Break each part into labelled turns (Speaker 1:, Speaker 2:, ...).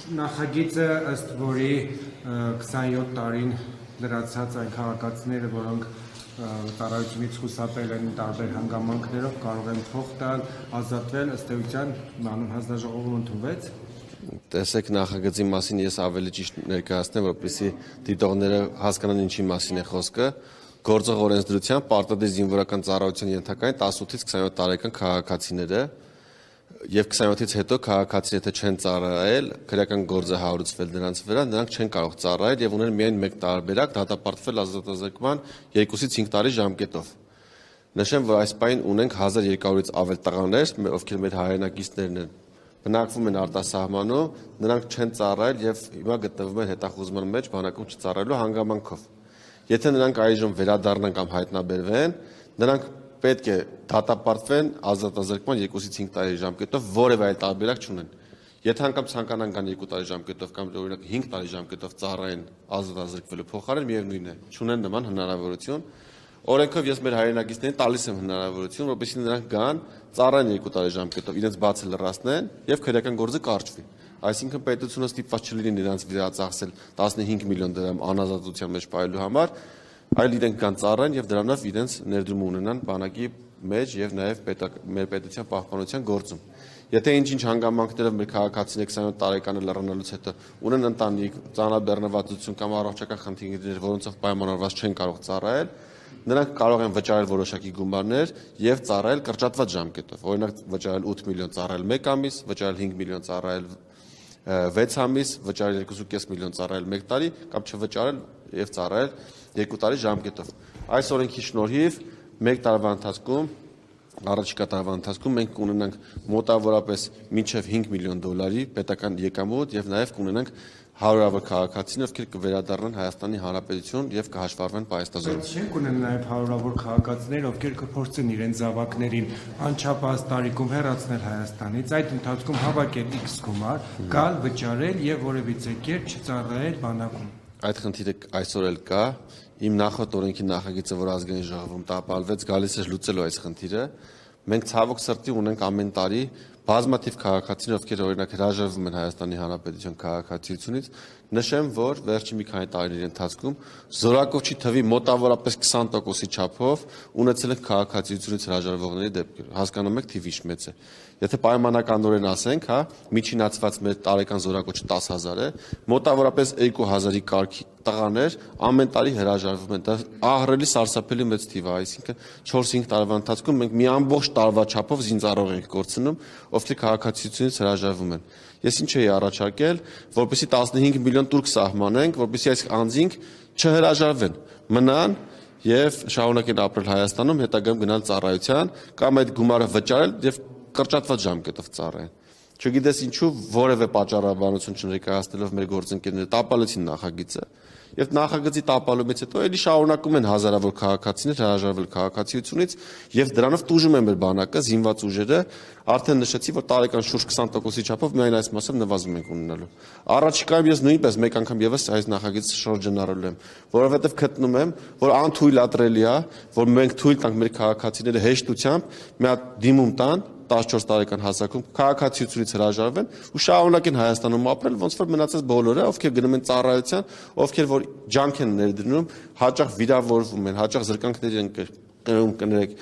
Speaker 1: Նախագիծը ըստ որի 27 տարին լրացած այն քաղաքացիները, որոնք ծառայությունից խուսափել են տարբեր հանգամանքներով, կարող են փող տալ, ազատվել, ըստ էության հանձնաժողովում ընդունվեց։
Speaker 2: Տեսեք նախագծի մասին ես ավելի ճիշտ ներկայացնեմ, որպեսզի դիտողները հասկանան ինչի մասին է խոսքը։ Գործող օրենսդրությամբ պարտադիր զինվորական ծառայության ենթակային 18-ից 27 տարեկան քաղաքացիները եւ 27-ից հետո քաղաքացիները եթե չեն ծառայել, քրեական գործ է հարուցվել նրանց վրա, նրանք չեն կարող ծառայել եւ ունեն միայն մեկ տարբերակ՝ դատապարտվել ազատազրկման 2-ից 5 տարի ժամկետով։ Նշեմ, որ այս պահին ունենք 1200-ից ավել տղաներ, ովքեր մեր հայրենակիցներն են, բնակվում են արտասահմանում, նրանք չեն ծառայել եւ հիմա գտնվում են հետախուզման մեջ բանակում չծառայելու հանգամանքով։ Եթե նրանք այժմ վերադառնան կամ հայտնաբերվեն, նրանք պետք է դատապարտվեն ազատազրկման 2-ից 5 տարի ժամկետով, որևէ այլ տարբերակ չունեն։ Եթե անգամ ցանկանան կան 2 տարի ժամկետով կամ օրինակ 5 տարի ժամկետով ծառայեն ազատազրկվելու փոխարեն, միևնույն է, չունեն նման հնարավորություն։ Օրենքով ես մեր հայրենակիցներին տալիս եմ հնարավորություն, որպեսզի նրանք գան, ծառայեն 2 տարի ժամկետով, իրենց բացը լրացնեն եւ քրեական գործը կարճվի։ Այսինքն պետությունը ստիպված չլինի նրանց վրա ծախսել 15 միլիոն դրամ անազատության մեջ պահելու համար, այլ իրենք կան ծառայեն եւ դրանով իրենց ներդրում ունենան բանակի մեջ եւ նաեւ մեր պետության պահպանության գործում։ Եթե ինչ-ինչ հանգամանքներով մեր քաղաքացիները 27 տարեկանը լեռնանալուց հետո ունեն ընտանիք, ծանրաբեռնվածություն կամ առողջական խնդիրներ, որոնցով պայմանավորված չեն կարող ծառայել, նրանք կարող են վճարել որոշակի գումարներ եւ ծառայել կրճատված ժամկետով։ Օրինակ վճարել 8 միլիոն ծառայել 1 ամիս, վճարել 5 միլիոն ծառայել 6 ամիս, վճարել 2.5 միլիոն ծառայել 1 տարի կամ չվճարել եւ ծառայել 2 տարի ժամկետով։ Այս օրենքի շնորհիվ 1 տարվա ընթացքում առաջիկա տարվա ընթացքում մենք կունենանք մոտավորապես մինչև 5 միլիոն դոլարի պետական եկամուտ եւ նաեւ կունենանք հարյուրավոր քաղաքացիներ, ովքեր կվերադառնան Հայաստանի Հանրապետություն եւ կհաշվառվեն պայստազորով։
Speaker 1: Չենք ունեն նաեւ հարյուրավոր քաղաքացիներ, ովքեր կփորձեն իրենց զավակներին անչափահաս տարիքում հեռացնել Հայաստանից, այդ ընթացքում հավաքել X գումար, գալ վճարել եւ որևիցե կերպ չծառայել բանակում։
Speaker 2: Այդ խնդիրը այսօր էլ կա։ Իմ նախորդ օրենքի նախագիծը, որ ազգային ժողովում տապալվեց, գալիս էր լուծելու այս խնդիրը։ Մենք ցավոք սրտի ունենք ամեն տարի բազմաթիվ քաղաքացիներ, ովքեր օրինակ հրաժարվում են Հայաստանի Հանրապետության քաղաքացիությունից, նշեմ, որ վերջին մի քանի տարիների ընթացքում զորակոչի թվի մոտավորապես 20%-ի չափով ունեցել են քաղաքացիությունից հրաժարվողների դեպքեր։ Հասկանում եք, թիվը ինչ մեծ է։ Եթե պայմանականորեն ասենք, հա, միջինացված մեր տարեկան զորակոչը 10,000 է, մոտավորապես 2000-ի կարգի տղաներ ամեն տարի հրաժարվում են։ Դա ահռելի սարսափելի մեծ թիվ է, այսինքն 4-5 տարվա ընթացքում մենք մի ամբողջ տարվա չափով զինծառայող ենք կորցնում, ովքեր քաղաքացիությունից հրաժարվում են։ Ես ինչ էի առաջարկել, որպեսզի 15 միլիոն турք սահմանենք, որպեսզի այս անձինք չհրաժարվեն, մնան եւ շարունակեն ապրել Հայաստանում, հետագայում գնալ ծառայության կամ այդ գումարը վճարել եւ կրճատված ժամկետով ծառայեն։ Չգիտես ինչու որևէ պատճառաբանություն չներկայացնելով մեր գործընկերները տապալեցին նախագիծը եւ նախագծի տապալումից հետո էլի շարունակում են հազարավոր քաղաքացիներ հրաժարվել քաղաքացիությունից եւ դրանով տուժում են մեր բանակը, զինված ուժերը, արդեն նշեցի, որ տարեկան շուրջ 20%-ի չափով միայն այս մասով նվազում ենք ունենալու։ Առաջիկայում ես նույնպես մեկ անգամ եւս այս նախագիծը շրջանառելու եմ, որովհետեւ գտնում եմ, որ անթույլատրելի է, որ մենք թույլ տանք մեր քաղաքացիները հեշտությամբ մի հատ դիմում տան 14 տարեկան հասակում քաղաքացիությունից հրաժարվեն ու շարունակեն Հայաստանում ապրել, ոնց որ մնացած բոլորը, ովքեր գնում են ծառայության, ովքեր որ ջանք են ներդնում, հաճախ վիրավորվում են, հաճախ զրկանքների են կներեք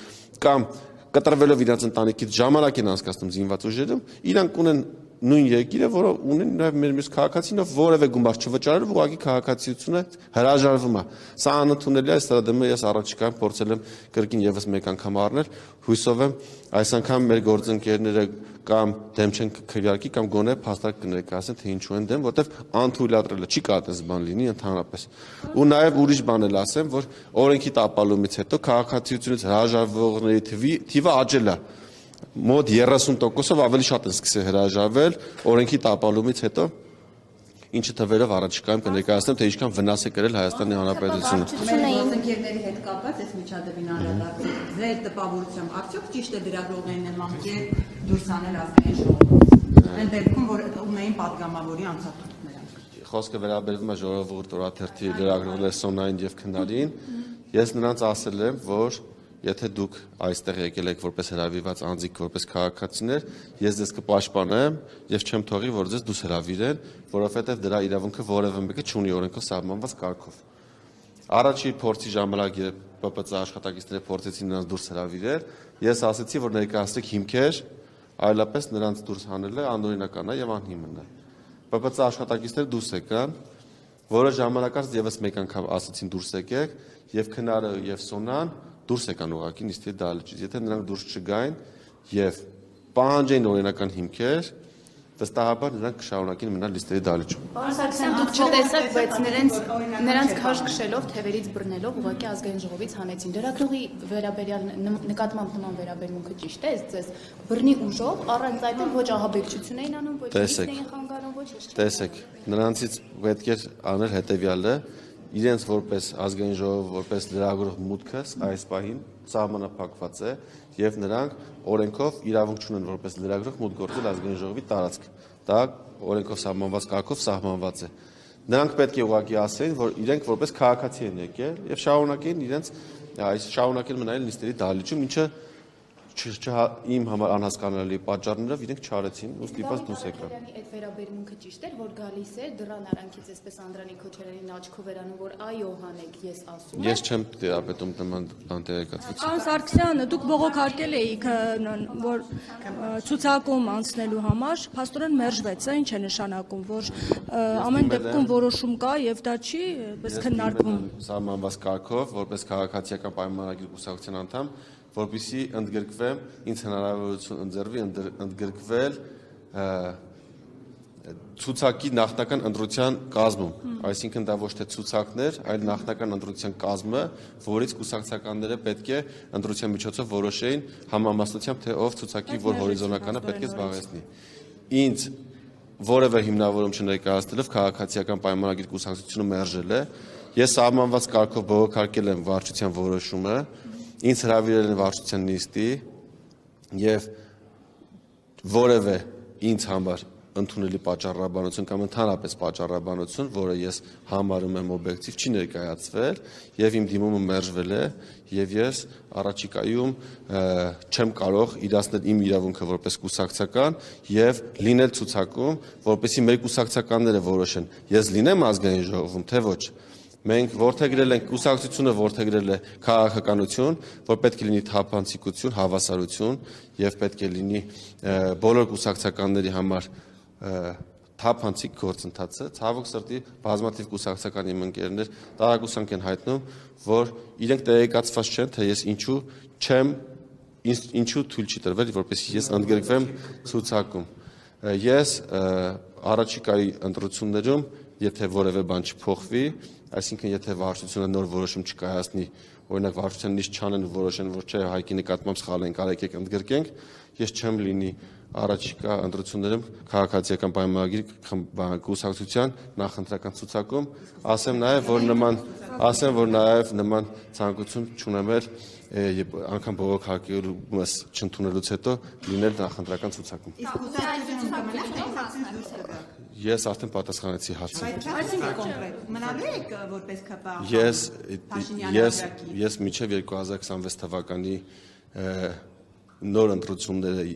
Speaker 2: կամ կտրվելով իրենց ընտանիքից ժամանակ են անցկացնում զինված ուժերում, իրանք ունեն նույն երկիրը, որը ունեն նաև մեր մյուս քաղաքացիներով որևէ գումար չվճարելով ուղղակի քաղաքացիությունը հրաժարվում է։ Սա անընդունելի է, սրա դեմ ես առաջիկայում փորձել եմ կրկին եւս մեկ անգամ առնել, հույսով եմ այս անգամ մեր գործընկերները կամ դեմ չեն քվեարկի կամ գոնե փաստարկ կներկայացնեն, թե ինչու են դեմ, որտեվ անթույլատրելը չի կարող այդպես բան լինի ընդհանրապես։ Ու նաև ուրիշ բան էլ ասեմ, որ օրենքի տապալումից հետո քաղաքացիությունից հրաժարվողների թիվը աճել է։ Մոտ 30%-ով ավելի շատ են սկսել հրաժարվել օրենքի տապալումից հետո, ինչը թվերով առաջիկայում կներկայացնեմ, թե ինչքան վնաս է կրել Հայաստանի Հանրապետությունը։
Speaker 3: Գործընկերների հետ կապված այս միջադեպին անդրադառնալով ձեր տպավորությամբ արդյոք ճիշտ է լրագրողներին նմանքեր դուրս անել ազգային ժողովից։ Այն դեպքում, որ ունեին պատգամավորի անցաթուղթ նրանք։
Speaker 2: Խոսքը վերաբերվում է Ժողովուրդ օրաթերթի լրագրողներ Սոնային եւ Քնարին։ Ես նրանց ասել եմ, որ եթե դուք այստեղ եկել եք որպես հրավիրված անձիկ, որպես քաղաքացիներ, ես ձեզ կպաշտպանեմ եւ չեմ թողի, որ ձեզ դուրս հրավիրեն, որովհետեւ դրա իրավունքը որևէ մեկը չունի օրենքով սահմանված կարգով։ Առաջի փորձի ժամանակ երբ ՊՊՑ աշխատակիցները փորձեցին նրանց դուրս հրավիրել, ես ասացի, որ ներկայացրեք հիմքեր, այլապես նրանց դուրս հանելը անօրինական է եւ անհիմն է։ ՊՊՑ աշխատակիցները դուրս եկան, որը ժամանակ անց եւս մեկ անգամ ասացին դուրս եկեք եւ քնարը եւ Սոնան դուրս եկան ուղղակի նիստի դահլիճից։ Եթե նրանք դուրս չգային եւ պահանջեին օրինական հիմքեր, վստահաբար նրանք կշարունակեն մնալ լիստերի դահլիճում։
Speaker 4: Պարոն Սարգսյան, դուք չտեսաք, բայց նրանց քաշ քշելով, թևերից բռնելով ուղղակի ազգային ժողովից հանեցին։ Լրագրողի վերաբերյալ նկատմամբ նման վերաբերմունքը ճիշտ է, ձեզ բռնի ուժով, առանց այդ ոչ ահաբեկչություն էին անում, ոչ էին խանգարում, ոչ ինչ։
Speaker 2: Տեսեք, նրանցից պետք է անել հետեւյալը, իրենց որպես ազգային ժողով, որպես լրագրող մուտքը այս պահին սահմանափակված է եւ նրանք օրենքով իրավունք չունեն որպես լրագրող մուտք գործել ազգային ժողովի տարածք։ Դա օրենքով սահմանված կարգով սահմանված է։ Նրանք պետք է ուղղակի ասեն, որ իրենք որպես քաղաքացի են եկել եւ շարունակեն մնալ նիստերի դահլիճում, ինչը իմ համար անհասկանալի պատճառներով իրենք չարեցին ու ստիպված դուրս եկան։
Speaker 4: Այդ վերաբերմունքը ճիշտ էր, որ գալիս էր դրան արանքից այսպես Անդրանիկ Քոչարյանին աչքով երանում, որ այո հանեք, ես ասում եմ։
Speaker 2: Ես չեմ տիրապետում նման տեղեկատվություն։
Speaker 5: Պարոն Սարգսյան, դուք բողոքարկել էիք, որ ցուցակում անցնելու համար փաստորեն մերժվեց, ինչ է նշանակում, որ ամեն դեպքում որոշում կա եւ դա չի պես քննարկվում։
Speaker 2: Սահմանված կարգով, որպես քաղաքացիական պայմանագրի կուսակցության անդամ, որպեսզի ընդգրկվեմ, ինձ հնարավորություն ընձեռվի ընդգրկվել ցուցակի նախնական ընտրության կազմում, այսինքն դա ոչ թե ցուցակներ, այլ նախնական ընտրության կազմը, որից կուսակցականները պետք է ընտրության միջոցով որոշեին համամասնությամբ, թե ով ցուցակի որ հորիզոնականը պետք է զբաղեցնի։ Ինձ որևէ հիմնավորում չներկայացնելով քաղաքացիական պայմանագրի կուսակցությունը մերժել է, ես սահմանված կարգով բողոքարկել եմ վարչության որոշումը, ինձ հրավիրել են վարչության նիստի եւ որևէ ինձ համար ընդունելի պատճառաբանություն կամ ընդհանրապես պատճառաբանություն, որը ես համարում եմ օբյեկտիվ, չի ներկայացվել եւ իմ դիմումը մերժվել է եւ ես առաջիկայում չեմ կարող իրացնել իմ իրավունքը որպես կուսակցական եւ լինել ցուցակում, որպեսզի մեր կուսակցականները որոշեն, ես լինեմ ազգային ժողովում, թե ոչ։ Մենք որդեգրել ենք կուսակցությունը որդեգրել է քաղաքականություն, որ պետք է լինի թափանցիկություն, հավասարություն եւ պետք է լինի բոլոր կուսակցականների համար թափանցիկ գործընթացը։ Ցավոք սրտի բազմաթիվ կուսակցական իմ ընկերներ տարակուսանք են հայտնում, որ իրենք տեղեկացված չեն, թե ես ինչու թույլ չի տրվել, որպեսզի ես ընդգրկվեմ ցուցակում։ Ես առաջիկայի ընտրություններում, եթե որևէ բան չփոխվի, այսինքն եթե վարչությունը նոր որոշում չկայացնի, օրինակ վարչության նիստ չանեն ու որոշեն, որ չէ հայկի նկատմամբ սխալ ենք, արեք եք ընդգրկենք, ես չեմ լինի առաջիկա ընտրություններում քաղաքացիական պայմանագրի կուսակցության նախընտրական ցուցակում, ասեմ նաև նման ցանկություն չունեմ անգամ բողոքարկելուս չընդունելուց հետո լինել նախընտրական ցուցակում։ Ես արդեն պատասխանեցի հարցին։
Speaker 3: Այսինքն կոնկրետ մնալու եք որպես ԿՊ
Speaker 2: Ես մինչև 2026 թվականի նոր ընտրությունների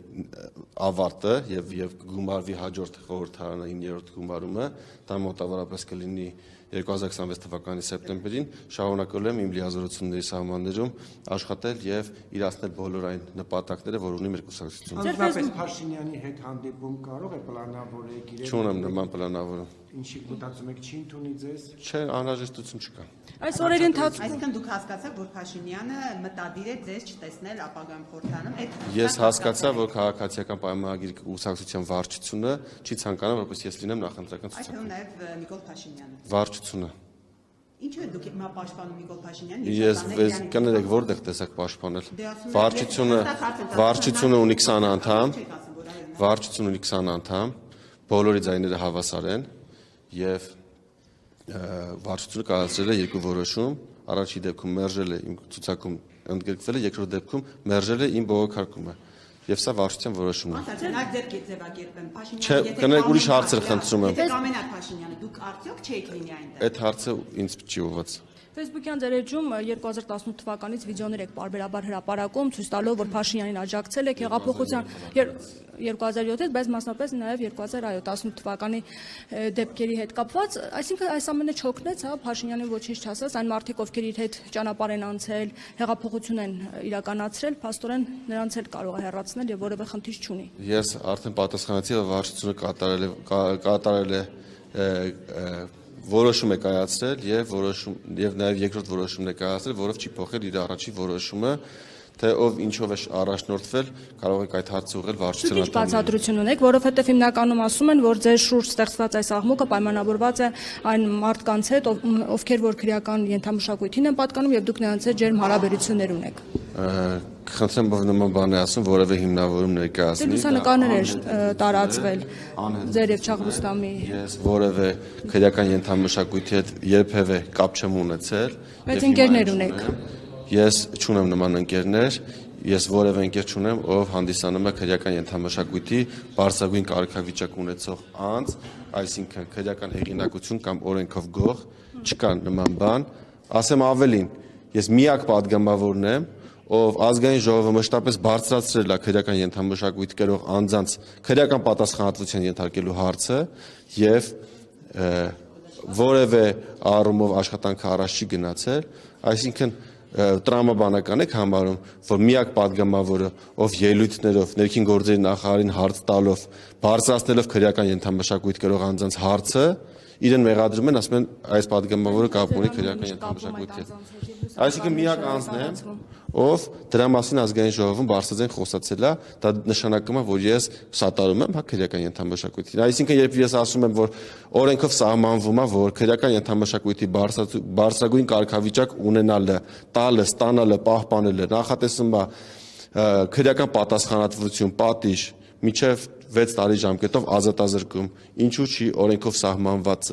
Speaker 2: ավարտը եւ գումարվի հաջորդ խորհրդարանի 9-րդ գումարումը, դա մոտավորապես կլինի 2026 թվականի սեպտեմբերին, շարունակել եմ իմ լիազորությունների սահմաններում աշխատել եւ իրացնել բոլոր այն նպատակները, որ ունի մեր կուսակցությունը։
Speaker 1: Անձնապես Փաշինյանի հետ հանդիպում կարող է պլանավորեք իրեն։
Speaker 2: Չունեմ նման պլանավորում։
Speaker 1: Ինչի մտածում եք չի ընդունի ձեզ։
Speaker 2: Չէ, անհրաժեշտություն չկա։
Speaker 5: Այս օրերի ընթացքում
Speaker 3: Այսինքն դուք հասկացաք, որ Փաշինյանը մտադիր է ձեզ չտեսնել ապագայում խորհրդանում։
Speaker 2: Ես հասկացա, որ քաղաքացիական պայմանագրի կուսակցության վարչությունը չի ցանկանում, որպես ես լինեմ նախընտրական ցուցակում։
Speaker 3: Այդպես նաև Նիկոլ Փաշինյանը։
Speaker 2: Վարչությունը։
Speaker 3: Ինչու եք դուք հիմա պաշտպանում Նիկոլ Փաշինյանին։
Speaker 2: Ես կներեք որտեղ տեսակ պաշտպանել։ Վարչությունը ունի 20 անդամ։ Վարչությունը ունի 20 անդամ, բոլորի ձայները հավասար են եւ վարչությունը կայացրել է երկու որոշում, առաջի դեպքում մերժել է իմ ցուցակում ընդգրկվել է, երկրորդ դեպքում մերժել է իմ բողոքարկումը։ Եվ սա վարչության որոշումն է։
Speaker 3: Այդ ձևակերպեմ
Speaker 2: Չէ, կներեք ուրիշ հարցեր խնդրում եմ։
Speaker 3: Եթե կամենակ Փաշինյանը, դուք արդյոք չեք լինի այնտեղ։
Speaker 2: Այդ հարցը ինձ չի ուղղված։
Speaker 5: Facebook-յան ձեր էջում 2018 թվականից վիդեոներ եք պարբերաբար հրապարակում, ցույց տալով, որ Փաշինյանին աջակցել եք հեղափոխության 2007-ից, բայց մասնապես նաև 2018 թվականի դեպքերի հետ կապված, այսինքն այս ամենը չօգնեց, հա, Փաշինյանին ոչինչ չասած, այն մարդիկ, ովքեր իր հետ ճանապարհ են անցել, հեղափոխություն են իրականացրել, փաստորեն նրանց էլ կարող է հեռացնել եւ որևէ խնդիր չունի։
Speaker 2: Ես արդեն պատասխանեցի, որ վարչությունը կատարել է որոշում է կայացրել եւ նաեւ երկրորդ որոշումն է կայացրել, որով չի փոխել իր առաջի որոշումը, թե ով ինչով է առաջնորդվել, կարող եք այդ հարցը ուղղել վարչության
Speaker 5: անդամներին։ Ինչ բացատրություն ունեք, որովհետեւ հիմնականում ասում են, որ ձեր շուրջ ստեղծված այս աղմուկը պայմանավորված է այն մարդկանց հետ, ովքեր որ քրեական ենթամշակույթին են պատկանում եւ դուք նրանց հետ ջերմ հարաբերություններ ունեք։
Speaker 2: Խնդրեմ, որ նման բան ասում, որևէ հիմնավորում ներկայացնի։
Speaker 5: Լուսանկարներ է տարածվել ձեր եւ Չաղրուստամի։
Speaker 2: Ես որևէ քրեական ենթամշակույթի հետ երբևէ կապ չեմ ունեցել։
Speaker 5: Բայց ընկերներ ունեք։
Speaker 2: Ես չունեմ նման ընկերներ, ես որևէ ընկեր չունեմ, ով հանդիսանում է քրեական ենթամշակույթի բարձրագույն կարգավիճակ ունեցող անձ, այսինքն քրեական հեղինակություն կամ օրենքով գող, չկա նման բան։ Ասեմ ավելին, ես միակ падգամավորն եմ, ով ազգային ժողովը մշտապես բարձրացրել է քրեական ենթամշակույթ կրող անձանց քրեական պատասխանատվության ենթարկելու հարցը եւ որևէ առումով աշխատանքը առաջ չի գնացել, այսինքն տրամաբանական եք համարում, որ միակ падգամավորը, ով ելույթներով ներքին գործերի նախարարին հարց տալով, բարձրացնելով քրեական ենթամշակույթ կրող անձանց հարցը, իրեն մեղադրում են, ասում են այս падգամավորը կապ ունի քրեական ենթամշակույթի հետ։ Այսինքն միակ անձն է, ով դրա մասին ազգային ժողովում բարձրաձայն խոսացել է, դա նշանակում է, որ ես սատարում եմ քրեական ենթամշակույթին։ Այսինքն երբ ես ասում եմ, որ օրենքով սահմանվում է, որ քրեական ենթամշակույթի բարձրագույն կարգավիճակ ունենալը, տալը, ստանալը, պահպանելը նախատեսում է քրեական պատասխանատվություն, պատիժ, մինչև 6 տարի ժամկետով ազատազրկում, ինչու չի օրենքով սահմանված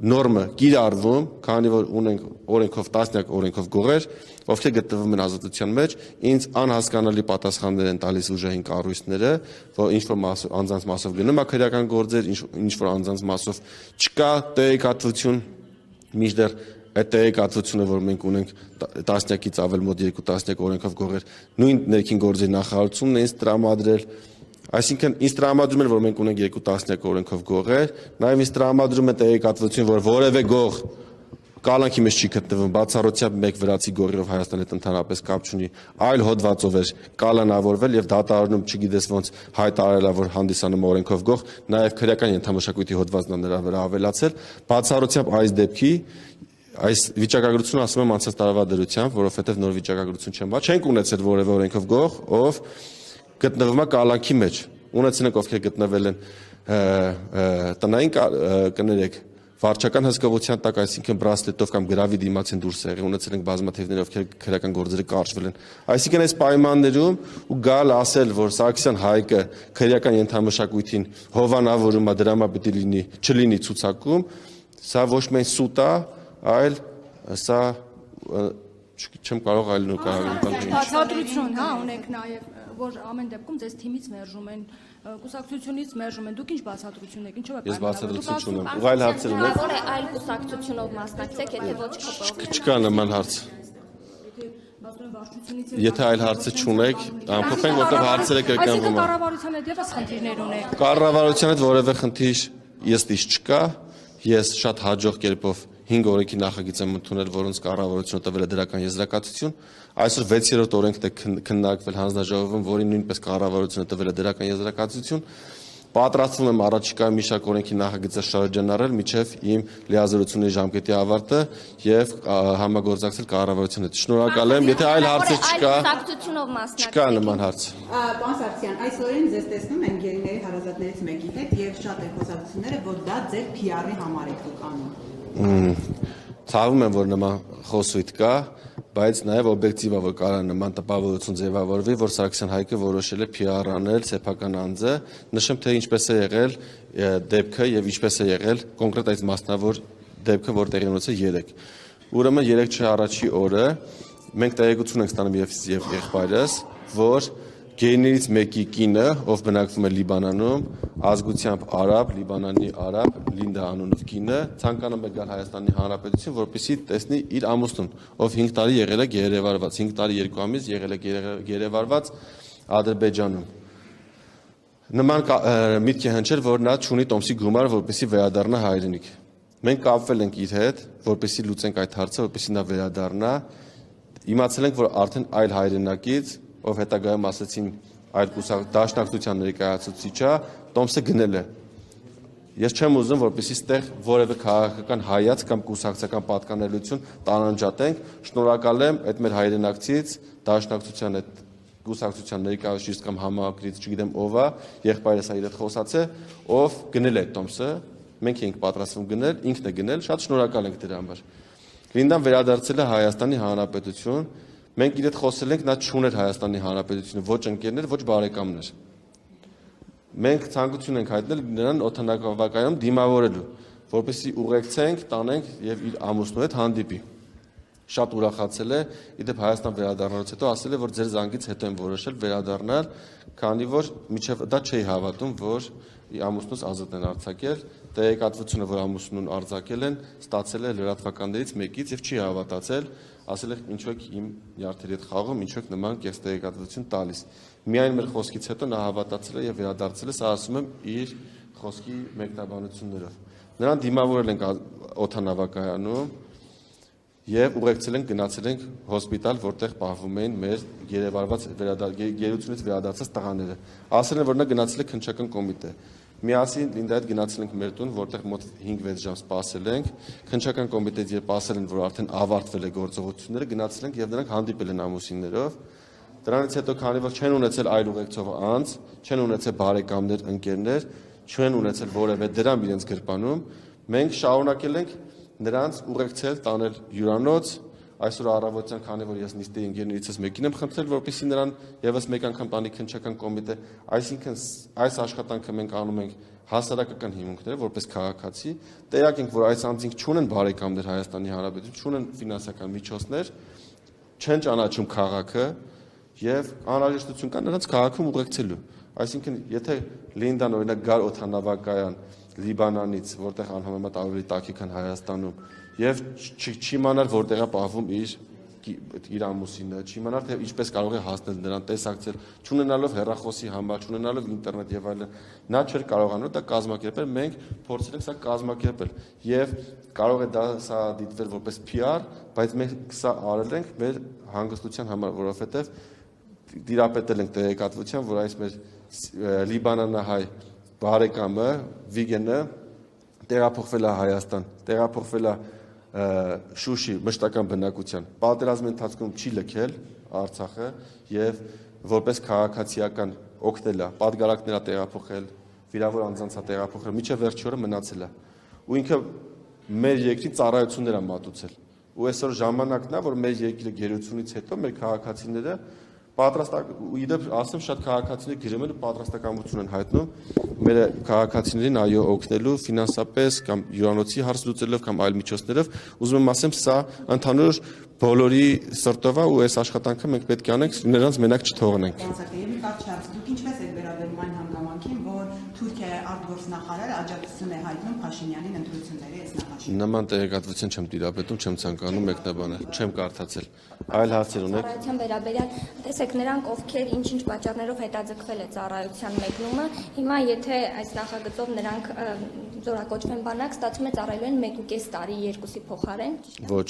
Speaker 2: նորմը կիրառվում, քանի որ ունենք օրենքով տասնյակ օրենքով գողեր, ովքեր գտնվում են ազատության մեջ, ինձ անհասկանալի պատասխաններ են տալիս ուժային կառույցները, որ ինչ որ անձանց մասով գնում է քրեական գործեր, ինչ որ անձանց մասով չկա տեղեկատվություն, մինչդեռ այդ տեղեկատվությունը, որ մենք ունենք տասնյակից ավել մոտ 2 տասնյակ օրենքով գողեր, նույն ներքին գործերի նախարարությունն է ինձ տրամադրել։ Այսինքն ինձ տրամադրում են, որ մենք ունենք 2 տասնյակ օրենքով գողեր, նաև ինձ տրամադրում են տեղեկատվություն, որ որևէ գող կալանքի մեջ չի գտնվում, բացառությամբ մեկ վրացի գողերով Հայաստանի հետ ընդհանրապես կապ չունի, այլ հոդվածով էր կալանավորվել եւ դատարանում չգիտես ոնց հայտարարել է, որ հանդիսանում օրենքով գող, նաև քրեական ենթամշակույթի հոդվածն է նրա վրա ավելացել, բացառությամբ այս դեպքի այս վիճակագրությունը ասում եմ անցած տարվա դրությամբ, որովհետեւ նոր վիճակագրություն չեմ բա, չենք ունեցել որևէ օրենքով գող, ով գտնվում է կալանքի մեջ։ Ունեցել ենք ովքեր գտնվել են տնային կներեք վարչական հսկողության տակ, այսինքն բրասլետով կամ գրավի դիմաց են դուրս եղել, ունեցել ենք բազմաթիվներ, ովքեր քրեական գործերը կարճվել են։ Այսինքն այս պայմաններում ու գալ ասել, որ Սարգսյան Հայկը քրեական ենթամշակույթին հովանավորում է, դրա պիտի չլինի ցուցակում, սա ոչ միայն սուտ է, այլ սա չեմ կարող այլ նկարագրել։
Speaker 5: Բացատրություն, հա, ունեք նաև, որ ամեն դեպքում ձեզ թիմից մերժում են, կուսակցությունից մերժում են, դուք ինչ բացատրություն եք, ինչով եք
Speaker 2: Ես բացատրություն չունեմ, ու այլ հարցեր ունեք։
Speaker 6: Որ է այլ կուսակցությունով մասնակցեք, եթե ոչ ԿՊ-ով։
Speaker 2: Չկա նման հարց։ Եթե այլ հարցը չունեք, ամփոփենք, որտեղ հարցերը կրկնվում են։
Speaker 5: Կառավարության հետ եւս խնդիրներ ունեք։
Speaker 2: Կառավարության հետ որևէ խնդիր ըստիս չկա։ Ես շատ հաջող կերպով 5 օրենքի նախագիծ եմ ընդունել, որոնց կառավարությունը տվել է դրական եզրակացություն։ Այսօր 6-րդ օրենքն է քննարկվել հանձնաժողովում, որին նույնպես կառավարությունը տվել է դրական եզրակացություն։ Պատրաստվում եմ առաջիկայում մի շարք օրենքի նախագիծը շրջանառել մինչև իմ լիազորությունների ժամկետի ավարտը եւ համագործակցել կառավարության հետ։ Շնորհակալ եմ, եթե այլ հարցեր չկա նման հարց։
Speaker 3: Պարոն Սարգսյան, այսօրին ձեզ տեսնում են գերիների հարազատներից մեկի հետ եւ շատ է խոսակցությունները, որ դա ձեր PR-ի համար եք դուք անում։
Speaker 2: Ցավում եմ, որ նման խոսույթ կա, բայց նաև օբյեկտիվ է, որ կարա նման տպավորություն ձևավորվի, որ Սարգսյան Հայկը որոշել է PR անել սեփական անձը, նշեմ, թե ինչպես է եղել դեպքը եւ ինչպես է եղել կոնկրետ այս մասնավոր դեպքը, որ տեղի ունեցել 3։ Ուրեմն 3 չէ առաջի օրը մենք տեղեկություն ենք ստանում եւ եղբայրս, որ գերիներից մեկի կինը, ով բնակվում է Լիբանանում, ազգությամբ արաբ, Լիբանանի արաբ, Լինդա անունով կինը, ցանկանում է գալ Հայաստանի Հանրապետություն, որպեսզի տեսնի իր ամուսնուն, ով 5 տարի եղել է գերեվարված, 5 տարի 2 ամիս եղել է գերեվարված Ադրբեջանում։ Նման միտք է հնչել, որ նա չունի տոմսի գումար, որպեսզի վերադառնա հայրենիք։ Մենք կապվել ենք իր հետ, որպեսզի լուծենք այդ հարցը, որպեսզի նա վերադառնա։ Իմացել ենք, որ արդեն այլ հայրենակից, ով հետագայում ասեցին այլ դաշնակցության ներկայացուցիչը, տոմսը գնել է։ Ես չեմ ուզում, որպեսզի ստեղ որևէ քաղաքական հայացք կամ կուսակցական պատկանելություն տարանջատենք։ Շնորհակալ եմ այդ մեր հայրենակցից, դաշնակցության այդ կուսակցության ներկայացուցիչ կամ համակրից, չգիտեմ ով է, եղբայրս իր հետ խոսած է, ով գնել է այդ տոմսը, մենք ենք պատրաստվում գնել, ինքն է գնել, շատ շնորհակալ ենք դրա համար։ Լինդան վերադարձել է Հայաստանի Հանրապետություն, մենք իր հետ խոսել ենք, նա չուներ Հայաստանի Հանրապետությունը ոչ ընկերներ, ոչ բարեկամներ։ Մենք ցանկություն ենք հայտնել նրան օդանավակայանում դիմավորելու, որպեսզի ուղեկցենք, տանենք եւ իր ամուսնու հետ հանդիպի։ Շատ ուրախացել է, իդեպ Հայաստան վերադառնալուց հետո ասել է, որ ձեր զանգից հետո եմ որոշել վերադառնալ, քանի որ միջև դա չէի հավատում, որ ամուսնուս ազատ են արձակել, տեղեկատվությունը, որ ամուսնուն արձակել են, ստացել է լրատվականներից մեկից եւ չի հավատացել, ասել է ինչու եք իմ նյարդերի հետ խաղում, ինչու եք նման կեղծ տեղեկատվություն տալիս։ Միայն մեր խոսքից հետո նա հավատացել է եւ վերադարձել է, սա ասում եմ իր խոսքի մեկնաբանություններով։ Նրան դիմավորել ենք օդանավակայանում եւ ուղեկցել ենք, գնացել ենք հոսպիտալ, որտեղ պահվում էին մեր գերեվարված գերությունից վերադարձած տղաները։ Ասել են, որ նա գնացել է քննչական կոմիտե։ Միասին Լինդայի հետ գնացել ենք մեր տուն, որտեղ մոտ 5-6 ժամ սպասել ենք։ Քննչական կոմիտեից երբ ասել են, որ արդեն ավարտվել է գործողությունները, գնացել ենք եւ նրանք հանդիպել են ամուսիններով։ Դրանից հետո, քանի որ չեն ունեցել այլ ուղեկցող անձ, չեն ունեցել բարեկամներ, ընկերներ, չեն ունեցել որևէ դրամ իրենց գրպանում, մենք շարունակել ենք նրանց ուղեկցել, տանել հյուրանոց, այսօր առավոտյան, քանի որ ես նիստի ընկերներիցս մեկին եմ խնդրել, որպեսզի նրան եւս մեկ անգամ տանի քննչական կոմիտե, այսինքն այս աշխատանքը մենք անում ենք հասարակական հիմունքները, որպես քաղաքացի, տեղյակ ենք, որ այս անձինք չունեն բարեկամներ Հայաստանի Հանրապետություն, չունեն ֆինանսական միջոցներ, չեն ճանաչում քաղաքը եւ անհրաժեշտություն կա նրանց քաղաքում ուղեկցելու։ Այսինքն, եթե Լինդան օրինակ գար օդանավակայան Լիբանանից, որտեղ անհամեմատ ավելի տաքի քան Հայաստանում, եւ չիմանար որտեղ է պահվում իր ամուսինը, չիմանար թե ինչպես կարող է հասնել նրան, տեսակցել, չունենալով հեռախոսի համբար, չունենալով ինտերնետ եւ այլն, նա չէր կարողանում դա կազմակերպել, մենք փորձել ենք սա կազմակերպել եւ կարող է դա սա դիտվել որպես PR, բայց մենք սա արել ենք մեր հանգստության համար, որովհետեւ դիրապետել ենք տեղեկատվության, որ այս մեր լիբանանահայ բարեկամը Վիգենը տեղափոխվել է Հայաստան, տեղափոխվել է Շուշի մշտական բնակության։ Պատերազմի ընթացքում չի լքել Արցախը եւ որպես քաղաքացիական օգնել է, պատգարակներ է տեղափոխել, վիրավոր անձանց է տեղափոխել, միջև վերջի օրը մնացել է։ Ու ինքը մեր երկրի ծառայություններ է մատուցել։ Ու այսօր ժամանակն է, որ մեր երկրի գերությունից հետո մեր քաղաքացիները իդեպ ասեմ շատ քաղաքացիներ գրում են ու պատրաստակամություն են հայտնում մեր քաղաքացիներին այո օգնելու ֆինանսապես կամ հյուրանոցի հարց լուծելով կամ այլ միջոցներով ուզում եմ ասեմ սա ընդհանուր բոլորի սրտով է ու այս աշխատանքը մենք պետք է անենք նրանց մենակ չթողնենք։
Speaker 3: Դուք ինչպես եք վերաբերում այն հանգամանքին, որ Թուրքիայի արտգործնախարարը աջակցություն է հայտնում Փաշինյանին ընտրությունների այս նախաճաշին։
Speaker 2: Նման տեղեկատվություն չեմ տիրապետում, չեմ ցանկանում մեկնաբանել, չեմ կարդացել։ Այլ հարցեր ունեք։
Speaker 6: Ծառայության վերաբերյալ, տեսեք, նրանք ովքեր ինչ-ինչ պատճառներով հետաձգվել է ծառայության մեկնումը, հիմա եթե այս նախագծով նրանք զորակոչվեն բանակ, ստացվում է ծառայելու են 1.5 տարի 2-ի փոխարեն։
Speaker 2: Ոչ,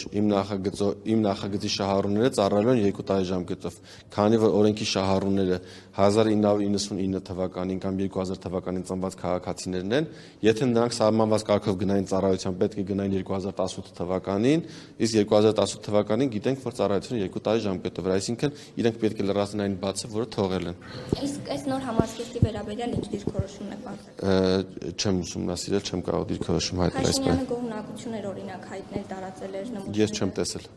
Speaker 2: իմ նախագծի շահառուները ծառայելու են 2 տարի ժամկետով, քանի որ օրենքի շահառուները 1999 թվականին կամ 2000 թվականին ծնված քաղաքացիներն են, եթե նրանք սահմանված կարգով գնային ծառայության, պետք է գնային 2018 թվականին, իսկ 2018 թվականին գիտենք, որ ծառայությունը 2 տարի ժամկետով էր, այսինքն իրենք պետք է լրացնեն այն բացը, որը թողել են։
Speaker 6: Իսկ այս նոր համազգեստի վերաբերյալ ինչ դիրքորոշում եք արձակել։
Speaker 2: Չեմ ուսումնասիրել, չեմ կարող դիրքորոշում հայտնել այս բանը։
Speaker 6: Փաշինյանը գոհունակություն էր օրինակ հայտնել տարածել էր նմուշները։
Speaker 2: Ես չեմ տեսել։